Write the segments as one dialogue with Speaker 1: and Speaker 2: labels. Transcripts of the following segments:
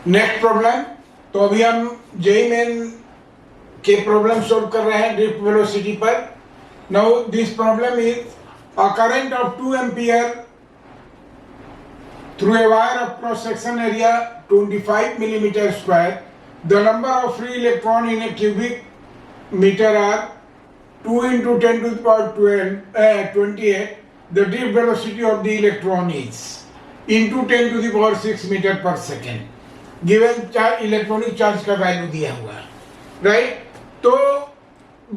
Speaker 1: Next problem, तो अभी हम जेई मेन के प्रॉब्लम सॉल्व कर रहे हैं ड्रिफ्ट वेलोसिटी पर। Now this problem is a current of 2 ampere through a wire of cross section area 25 millimeter square. The number of free electron in a cubic meter are 2 into 10 to the power 28. The drift velocity of the electron is into 10 to the power 6 meter per second. Given electronic charge का value दिया हुआ है, right. तो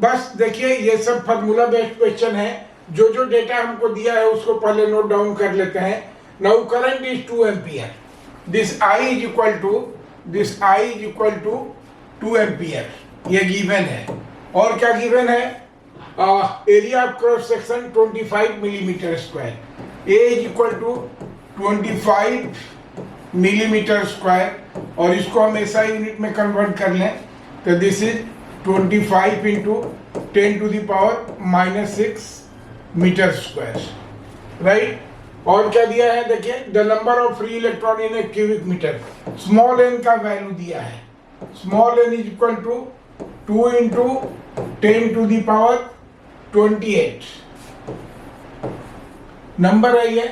Speaker 1: बस देखिए ये सब formula based question है। जो जो डेटा हमको दिया है उसको पहले नोट डाउन कर लेते हैं। Now current is 2 ampere. This I is equal to 2 ampere. ये गिवन है। और क्या गिवन है? Area of cross section 25 millimetre square. A is equal to 25 millimetre square, और इसको हम ऐसा यूनिट में कन्वर्ट कर लें तो this is 25 into 10 to the power -6 metre square, right. और क्या दिया है देखिए, the number of free electron in a cubic metre, small n का वैल्यू दिया है। Small n is equal to 2 into 10 to the power 28 number है ये।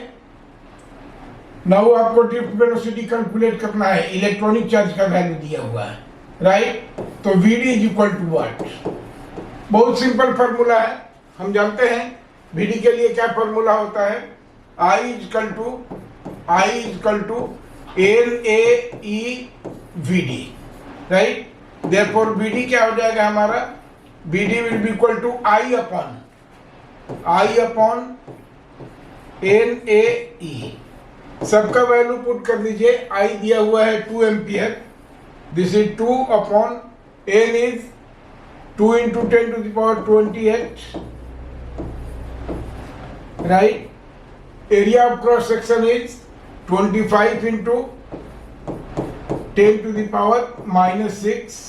Speaker 1: नाउ आपको ड्रिफ्ट वेलोसिटी कैलकुलेट करना है, इलेक्ट्रॉनिक चार्ज का वैल्यू दिया हुआ है, राइट। तो Vd is equal to what? बहुत सिंपल फॉर्मूला है, हम जानते हैं Vd के लिए क्या फॉर्मूला होता है। I is equal to NAE VD, right? Therefore VD क्या हो जाएगा हमारा? VD will be equal to I upon NAE। सबका वैल्यू पुट कर दीजिए। I दिया हुआ है 2 ampere, this is 2 upon N is 2 into 10 to the power 28, right. Area of cross section is 25 into 10 to the power -6,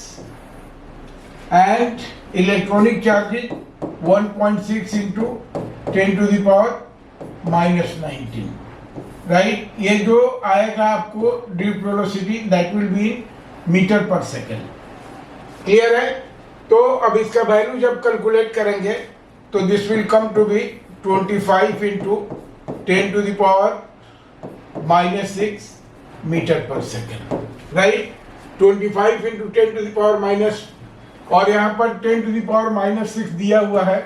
Speaker 1: and electronic charge is 1.6 into 10 to the power -19, right। ये जो आएगा आपको drift velocity that will be metre per second, clear है। तो अब इसका value जब calculate करेंगे तो this will come to be 25 into 10 to the power -6 metre per second, right. 25 into 10 to the power minus, और यहाँ पर 10 to the power -6 दिया हुआ है,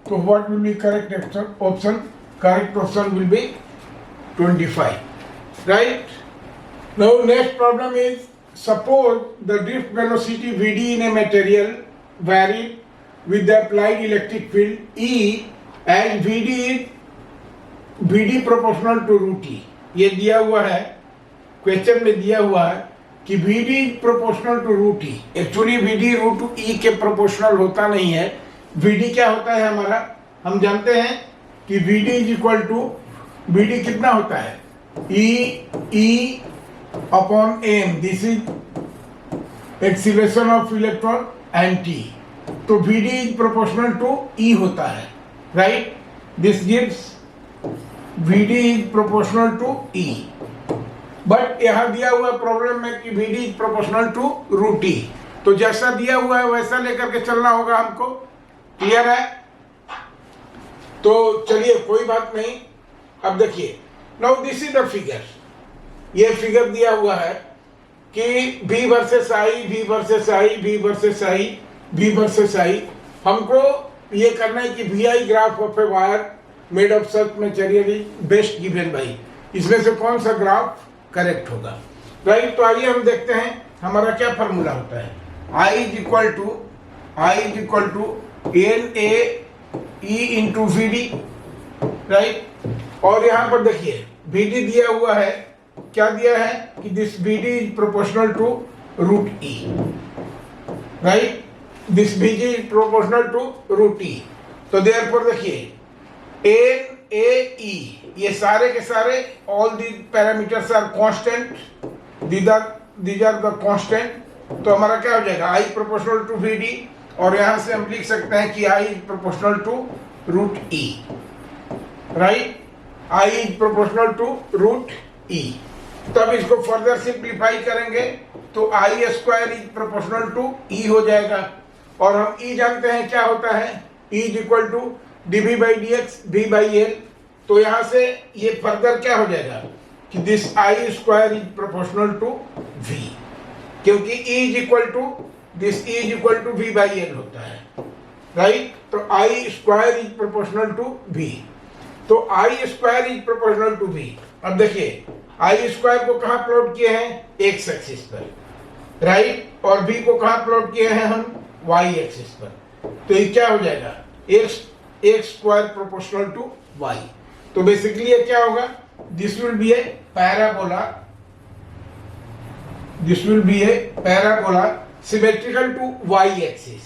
Speaker 1: तो what will be correct option? Correct option will be 25, right. Now next problem is, suppose the drift velocity Vd in a material varied with the applied electric field E and Vd proportional to root E. ये दिया हुआ है question में, दिया हुआ है कि Vd proportional to root E. Actually Vd root E के प्रोपोर्शनल होता नहीं है। Vd क्या होता है हमारा, हम जानते हैं कि Vd is equal to, Vd कितना होता है? E upon m, this is acceleration of electron and t। तो Vd is proportional to E होता है, right. This gives Vd is proportional to E, but यहाँ दिया हुआ प्रॉब्लम में कि Vd is proportional to root E। तो जैसा दिया हुआ है वैसा लेकर के चलना होगा हमको, क्लियर है। तो चलिए कोई बात नहीं। अब देखिए, now this is the figure. ये फिगर दिया हुआ है कि V versus I, V versus I, V versus I, V versus I। हमको ये करना है कि VI graph of a wire made of such material best given by, इसमें से कौन सा ग्राफ करेक्ट होगा, राइट। तो आइए हम देखते हैं हमारा क्या फॉर्मूला होता है। I is equal to NAE into VD, right. और यहाँ पर देखिए VD दिया हुआ है, क्या दिया है कि this VD is proportional to root E, right. This VD is proportional to root E। तो देयरफॉर देखिए NAE, ये सारे के सारे all the parameters are constant, these are the constant. तो हमारा क्या हो जाएगा? I प्रोपोर्शनल टू VD, और यहाँ से हम लिख सकते हैं कि I is proportional to root E, right. I is proportional to root E। तब इसको फर्दर सिंप्लीफाई करेंगे तो I square is proportional to E हो जाएगा। और हम ई जानते हैं क्या होता है, E is equal to dv by D X V by L. तो यहाँ से ये फर्दर क्या हो जाएगा कि this I square is proportional to V, क्योंकि E is equal to this E is equal to V by L होता है, राइट। तो I square is proportional to V, तो I square is proportional to V. अब देखिए I square को कहाँ plot किए हैं, एक्स एक्सिस पर, राइट, और वी को कहाँ प्लॉट किए हैं हम, वाई एक्सिस पर। तो ये क्या हो जाएगा, X square proportional to Y. तो बेसिकली ये क्या होगा, this will be a parabola, this will be a parabola symmetrical to Y axis,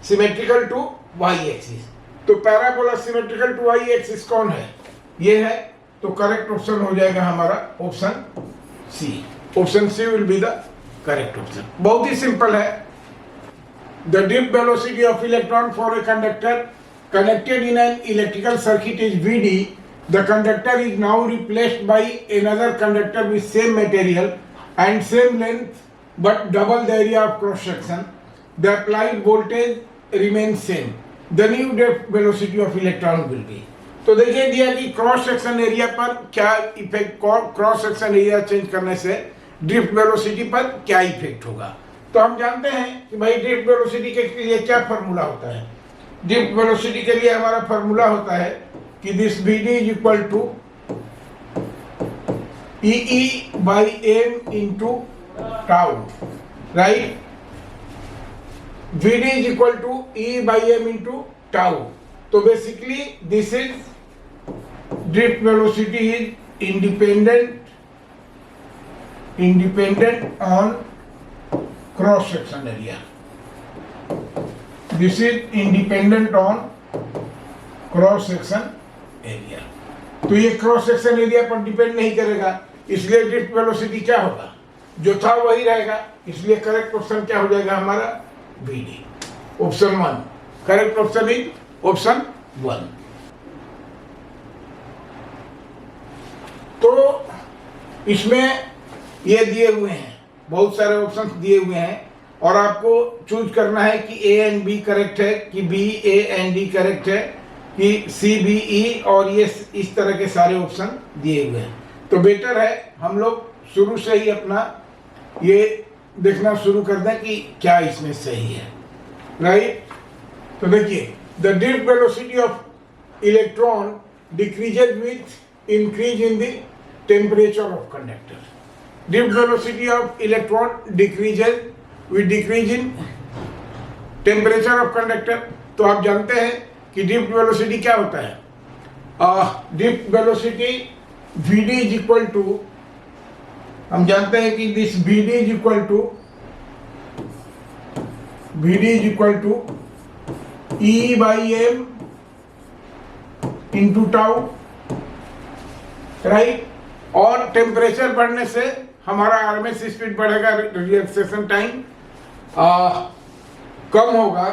Speaker 1: symmetrical to Y axis. तो parabola symmetrical to Y axis कौन है, ये है। तो करेक्ट ऑप्शन हो जाएगा हमारा option C. Option C will be the correct option. बहुत ही सिंपल है। The drift velocity of electron for a conductor connected in an electrical circuit is Vd. The conductor is now replaced by another conductor with same material and same length but double the area of cross section. The applied voltage remains same. The new drift velocity of electron will be. तो देखिए दिया कि cross section area पर क्या effect, cross section area change करने से drift velocity पर क्या इफेक्ट होगा। तो हम जानते हैं कि भाई ड्रिफ्ट वेलोसिटी के लिए क्या फॉर्मूला होता है। ड्रिफ्ट वेलोसिटी के लिए हमारा फॉर्मूला होता है कि this Vd is equal to E by M into tau, right. Vd is equal to E by M into tau. तो basically this is drift velocity is independent on cross section area. This is independent on cross section area. तो ये cross section area पर depend नहीं करेगा, इसलिए drift velocity क्या होगा, जो था वही रहेगा। इसलिए करेक्ट ऑप्शन क्या हो जाएगा हमारा, Vd, option 1। Correct option is option 1। तो इसमें ये दिए हुए हैं, बहुत सारे ऑप्शन दिए हुए हैं और आपको चूज करना है कि ए एंड बी करेक्ट है, कि B A and D correct है, कि सी बी ई, और ये इस तरह के सारे ऑप्शन दिए हुए हैं। तो बेटर है हम लोग शुरू से ही अपना ये देखना शुरू कर दें कि क्या इसमें सही है, राइट। तो देखिए the drift velocity of electron decreases with increase in the temperature of conductor. Drift velocity of electron decreases with decrease in temperature of conductor। तो आप जानते हैं कि ड्रिफ्ट वेलोसिटी क्या होता है, drift velocity Vd is equal to, हम जानते हैं कि this Vd is equal to E by M into tau, right. और टेम्परेचर बढ़ने से हमारा आरएमएस स्पीड बढ़ेगा, रिलैक्सेशन टाइम कम होगा,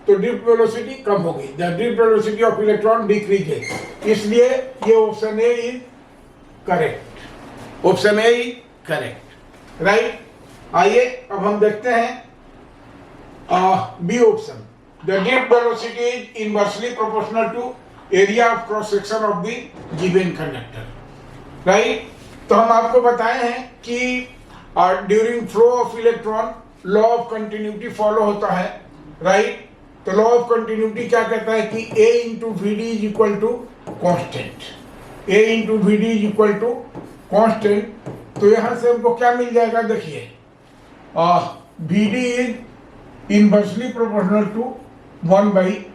Speaker 1: तो ड्रिफ्ट वेलोसिटी कम होगी। The drift velocity of electron decreases, इसलिए ये option A is correct, option A is correct, right. आइए अब हम देखते हैं B option. The drift velocity is inversely proportional to area of cross section of the given conductor, right. तो हम आपको बताए हैं कि during flow of electron law of continuity follow होता है, राइट। तो लॉ ऑफ कंटिन्यूटी क्या कहता है कि A into V D is equal to constant, A into V D is equal to constant. तो यहां से हमको क्या मिल जाएगा, देखिए V D is inversely proportional to 1 by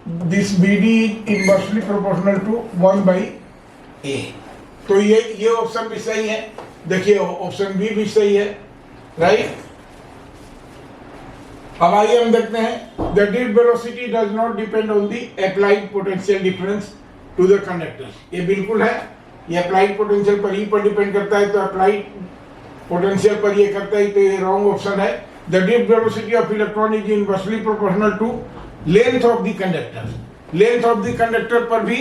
Speaker 1: this, V D is inversely proportional to 1 by A। तो ये ऑप्शन भी सही है। देखिए ऑप्शन बी भी सही है, राइट। अब आइए हम देखते हैं the drift velocity does not depend on the applied potential difference to the conductor. ये बिल्कुल है, ये अप्लाइड पोटेंशियल पर ही पर डिपेंड करता है, तो अप्लाइड पोटेंशियल पर ये करता है, तो ये रॉन्ग ऑप्शन है। The drift velocity of electron is inversely proportional to length of the conductor. Length of the conductor पर भी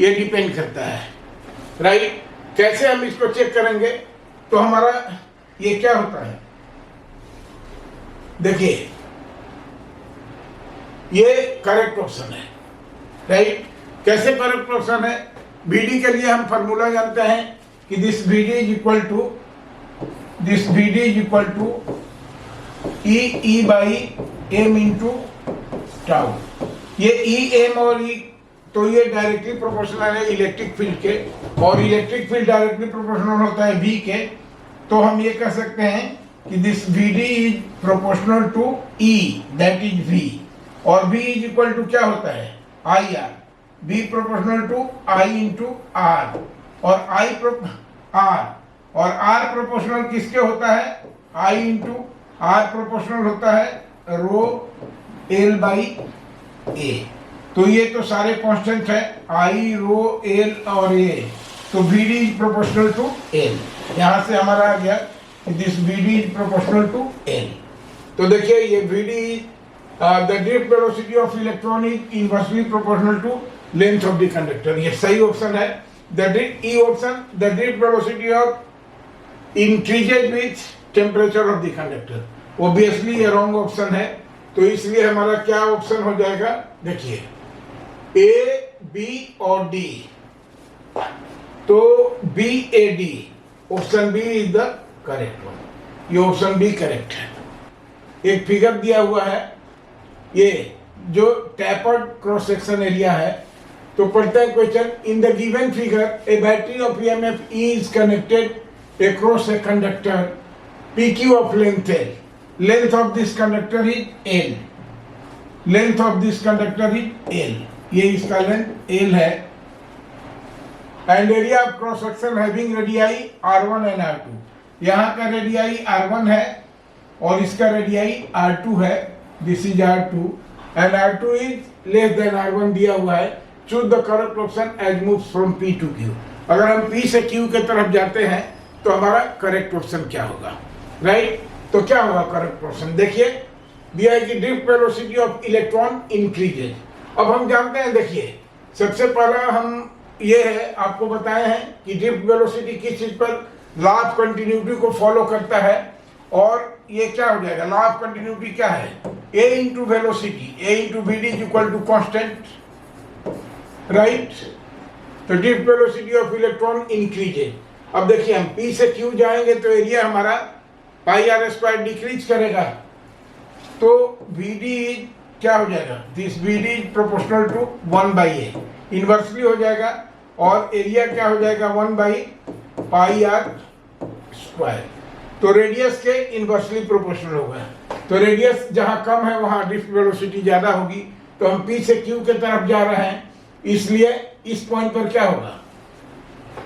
Speaker 1: ये डिपेंड करता है, राइट। कैसे हम इसको चेक करेंगे, तो हमारा ये क्या होता है, देखिए ये करेक्ट ऑप्शन है, राइट। कैसे करेक्ट ऑप्शन है? बीडी के लिए हम फॉर्मूला जानते हैं कि this VD is equal to E by M into tau. ये ई एम और ई तो ये डायरेक्टली प्रोपोर्शनल है इलेक्ट्रिक फील्ड के, और इलेक्ट्रिक फील्ड डायरेक्टली प्रोपोर्शनल होता है वी के। तो हम ये कह सकते हैं कि this V D is proportional to E, that is V, और वी इज इक्वल टू क्या होता है? I R. V proportional to I into R, और आई आर, और आर प्रोपोर्शनल किसके होता है? आई इंटू आर प्रोपोर्शनल होता है रो एल बाई ए। तो ये तो सारे कांस्टेंट है, आई, रो, एल और ए। तो V D is proportional to L. यहां से हमारा आ गया this V D is proportional to L. तो देखिए ये V D the drift velocity of electron is inversely proportional to length of the conductor. ये सही ऑप्शन है। The E option, the drift velocity of increases with temperature of the conductor. Obviously ये wrong option है, तो इसलिए हमारा क्या option हो जाएगा? देखिए ए, बी और डी। तो B A D, option B is the correct one. ये ऑप्शन बी करेक्ट है। एक फिगर दिया हुआ है, ये जो टैपर्ड क्रॉस सेक्शन एरिया है। तो पढ़ते हैं question, in the given figure A battery of EMF E is connected across a conductor PQ of length L. Length of this conductor is L. Length of this conductor is L. ये इसका length L है। And area of cross section having radii R1 and R2. यहाँ का radii R1 है और इसका radii R2 है। This is R2 and R2 is less than R1 दिया हुआ है। Choose the correct option as moves from P to Q. अगर हम P से Q के तरफ जाते हैं तो हमारा करेक्ट ऑप्शन क्या होगा? राइट तो क्या होगा करेक्ट ऑप्शन? देखिए दिया है कि drift velocity of electron increases. अब हम जानते हैं, देखिए सबसे पहला हम ये है आपको बताए हैं कि ड्रिफ्ट वेलोसिटी किस चीज पर लॉ ऑफ कंटिन्यूटी को फॉलो करता है, और ये क्या हो जाएगा? लॉ ऑफ कंटिन्यूटी क्या है? A into velocity, A into B D is equal to constant, right. तो drift velocity of electron increases. अब देखिए हम P से Q जाएंगे तो एरिया हमारा पाई आर स्क्वायर डिक्रीज करेगा। तो VD क्या हो जाएगा? This VD is proportional to 1 by A, inversely हो जाएगा, और एरिया क्या हो जाएगा? 1 बाई पाई आर स्क्वायर। तो रेडियस के इनवर्सली प्रोपोर्शनल होगा। तो रेडियस जहां कम है वहां ड्रिफ्ट वेलोसिटी ज्यादा होगी। तो हम P से Q के तरफ जा रहे हैं, इसलिए इस पॉइंट पर क्या होगा?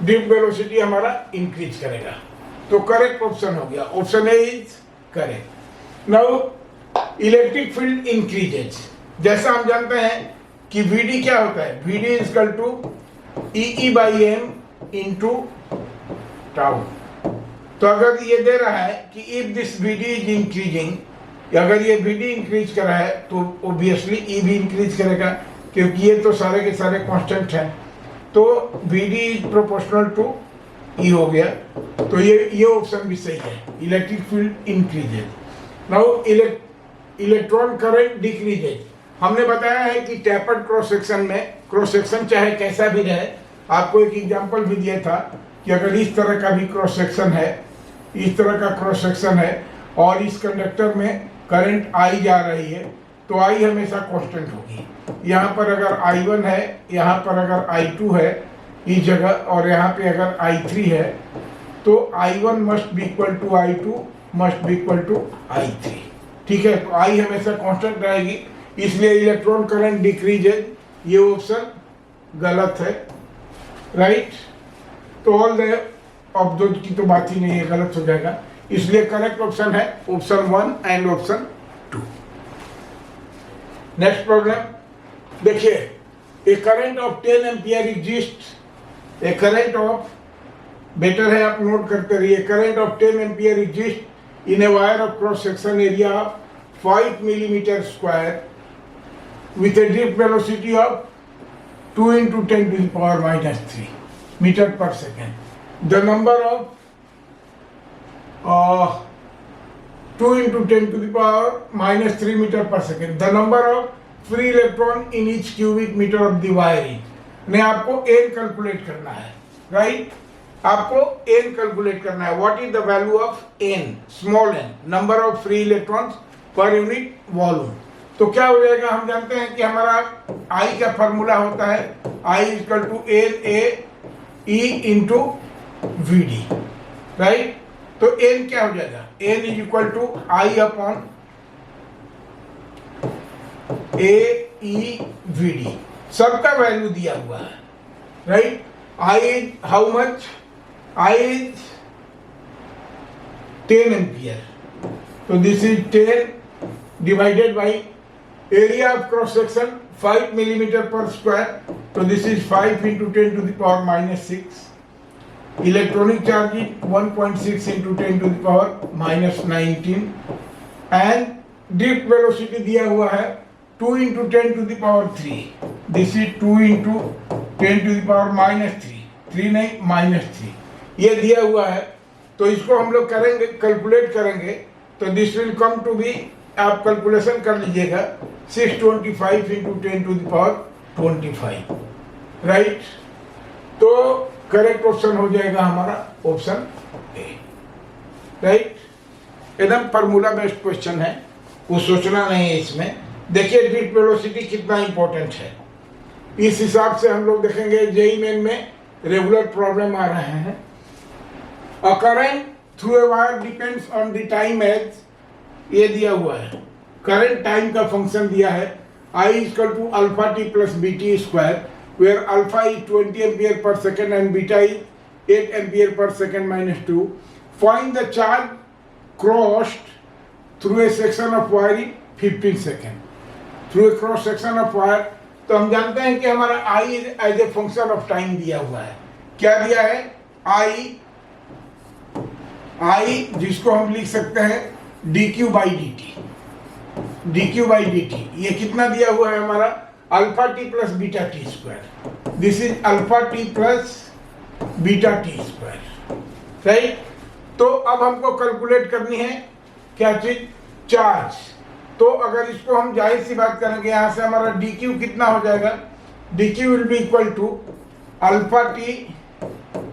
Speaker 1: ड्रिफ्ट वेलोसिटी हमारा इंक्रीज करेगा। तो करेक्ट ऑप्शन हो गया, option A is correct. Now electric field increases. जैसा हम जानते हैं कि VD क्या होता है? VD is equal to E by M into tau. तो अगर ये दे रहा है कि if this VD is increasing, अगर ये VD इंक्रीज कर रहा है तो ऑब्वियसली ई भी इंक्रीज करेगा, क्योंकि ये तो सारे के सारे कांस्टेंट हैं। तो VD is proportional to E हो गया। तो ये ऑप्शन भी सही है, electric field increases. Now electron current decreases. हमने बताया है कि टैपर्ड क्रॉस सेक्शन में, क्रॉस सेक्शन चाहे कैसा भी रहे, आपको एक एग्जांपल भी दिया था कि अगर इस तरह का भी क्रॉस सेक्शन है, इस तरह का क्रॉस सेक्शन है, और इस कंडक्टर में करंट आई जा रही है, तो आई हमेशा कांस्टेंट होगी। यहाँ पर अगर I1 है, यहाँ पर अगर I2 है इस जगह, और यहाँ पे अगर I3 है, तो I1 must be equal to I2 must be equal to I3। ठीक है, तो I हमेशा कांस्टेंट रहेगी, इसलिए इलेक्ट्रॉन करंट डिक्रीजेज, ये ऑप्शन गलत है, राइट। तो ऑल द ऑफ दो की तो बात ही नहीं है, गलत हो जाएगा। इसलिए करेक्ट ऑप्शन है option 1 and option 2। Next problem देखिए, a current of 10 ampere exist, a current of, better है आप नोट करते रहिए, current of 10 ampere exist in a wire of cross section area of 5 millimetre square with a drift velocity of 2 into 10 to the power minus 3 meter per second. The number of 2 into 10 to the power minus 3 meter per second. The number of free electron in each cubic meter of the wiring. ने आपको n calculate करना है, right? आपको n calculate करना है. What is the value of n, small n, number of free electrons per unit volume. तो क्या हो जाएगा, हम जानते हैं कि हमारा I का फॉर्मूला होता है I equal to NaE into VD, right? तो n क्या हो जाएगा, n is equal to I upon AeVD. सबका वैल्यू दिया हुआ है, right? I is how much, I is 10 ampere. तो this is 10 divided by area of cross section 5 millimetre per square. तो this is 5 into 10 to the power minus 6. Electronic charge is 1.6 into 10 to the power minus 19. And drift velocity दिया हुआ है 2 into 10 to the power 3. This is 2 into 10 to the power minus 3 नहीं minus 3. ये दिया हुआ है. तो इसको हम लोग करेंगे, कैलकुलेट करेंगे. तो this will come to be, आप कैलकुलेशन कर लीजिएगा, 625 into 10 to the power 25, right? तो करेक्ट ऑप्शन हो जाएगा हमारा ऑप्शन ए, राइट? एकदम फार्मूला बेस्ड क्वेश्चन है, कुछ सोचना नहीं है इसमें. देखिए ड्रिफ्ट वेलोसिटी कितना इंपॉर्टेंट है. इस हिसाब से हम लोग देखेंगे जेईई मेन में रेगुलर प्रॉब्लम आ रहे हैं. A current through a wire depends on the time as, ये दिया हुआ है. करंट टाइम का फंक्शन दिया है I equal to alpha T plus b t square, where alpha is 20 ampere per second and beta is 8 ampere per second minus 2. Find the charge crossed through a section of wire in 15 second. Through a cross section of wire. तो हम जानते हैं कि हमारा I as a function of time दिया हुआ है. क्या दिया है, I जिसको हम लिख सकते हैं dq by dt. dq by dt ये कितना दिया हुआ है हमारा, alpha T plus beta T square. This is alpha T plus beta T square, right? तो अब हमको कैलकुलेट करनी है क्या चीज, चार्ज. तो अगर इसको हम जाहिर सी बात करेंगे, यहां से हमारा dq कितना हो जाएगा, dq will be equal to alpha T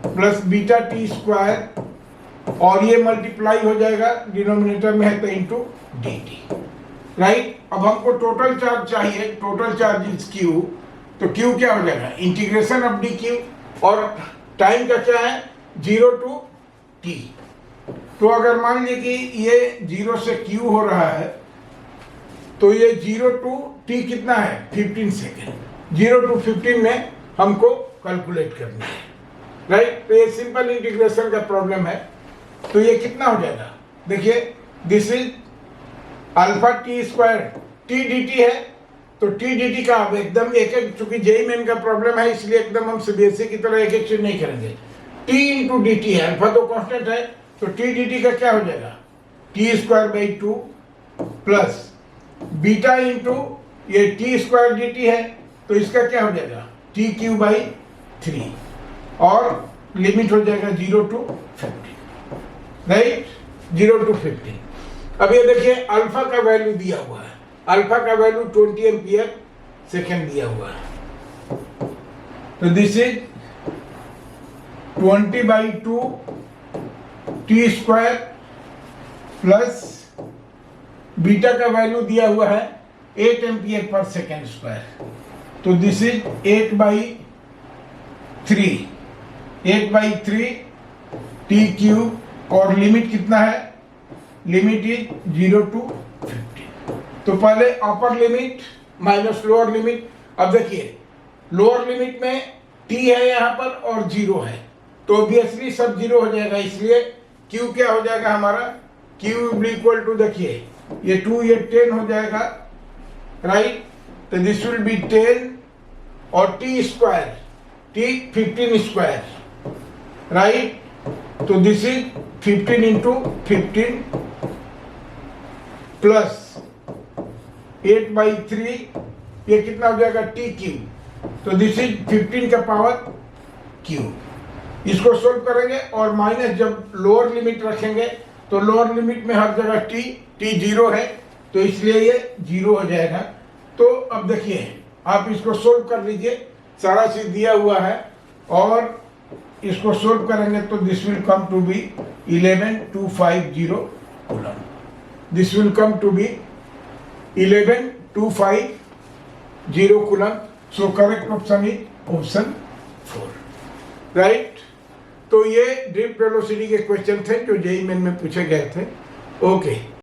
Speaker 1: plus beta T square, और ये मल्टीप्लाई हो जाएगा डिनोमिनेटर में है तो इंटू डी टी, राइट? अब हमको टोटल चार्ज चाहिए, टोटल चार्ज इज क्यू. तो क्यू क्या हो जाएगा, इंटीग्रेशन ऑफ डी क्यू, और टाइम का क्या है 0 टू टी. तो अगर मान लीजिए कि ये 0 से क्यू हो रहा है, तो ये 0 टू टी कितना है 15 सेकेंड. 0 टू 15 में हमको कैलकुलेट करनी है, राइट? तो ये सिंपल इंटीग्रेशन का प्रॉब्लम है. तो ये कितना हो जाएगा, देखिए this is alpha T square, T D T है. तो टी डी टी का अब एकदम एक एक, चूंकि जेईई मेन का प्रॉब्लम है इसलिए एकदम हम सीबीएसई की तरह एक एक चीज नहीं करेंगे. टी इंटू डी टी है, अल्फा तो कांस्टेंट है. तो टी डी टी का क्या हो जाएगा, T square by 2 plus beta into ये टी स्क्वायर डी टी है. तो इसका क्या हो जाएगा, टी क्यू बाई 3, और लिमिट हो जाएगा 0 टू 50, राइट? 0 टू 15. अब ये देखिए अल्फा का वैल्यू दिया हुआ है, अल्फा का वैल्यू 20 एम्पियर सेकेंड दिया हुआ है. तो this is 20 by 2 T square plus beta का वैल्यू दिया हुआ है 8 एम्पियर पर सेकेंड स्क्वायर. तो this is 8 by 3 T cube, और लिमिट कितना है, लिमिट इज 0 टू 50. तो पहले upper limit minus lower limit. अब देखिए लोअर लिमिट में t है यहाँ पर और 0 है, तो ऑब्वियसली सब 0 हो जाएगा. इसलिए q क्या हो जाएगा हमारा, q विल इक्वल टू, देखिए ये 2 ये 10 हो जाएगा, राइट? तो दिस विल बी 10 और t square, t 15 square, right? तो this is 15 into 15 plus 8 by 3, ये कितना हो जाएगा टी क्यू. तो दिस इज 15 का पावर क्यू. इसको सोल्व करेंगे और माइनस जब लोअर लिमिट रखेंगे तो लोअर लिमिट में हर जगह टी 0 है, तो इसलिए ये 0 हो जाएगा। तो अब देखिए आप इसको सोल्व कर लीजिए, सारा चीज दिया हुआ है और इसको सोल्व करेंगे तो this will come to be 11250 coulomb. This will come to be 11250 coulomb. So correct option is option 4, right. तो ये ड्रिफ्ट वेलोसिटी के क्वेश्चन थे जो जेईई मेन में पूछे गए थे। ओके।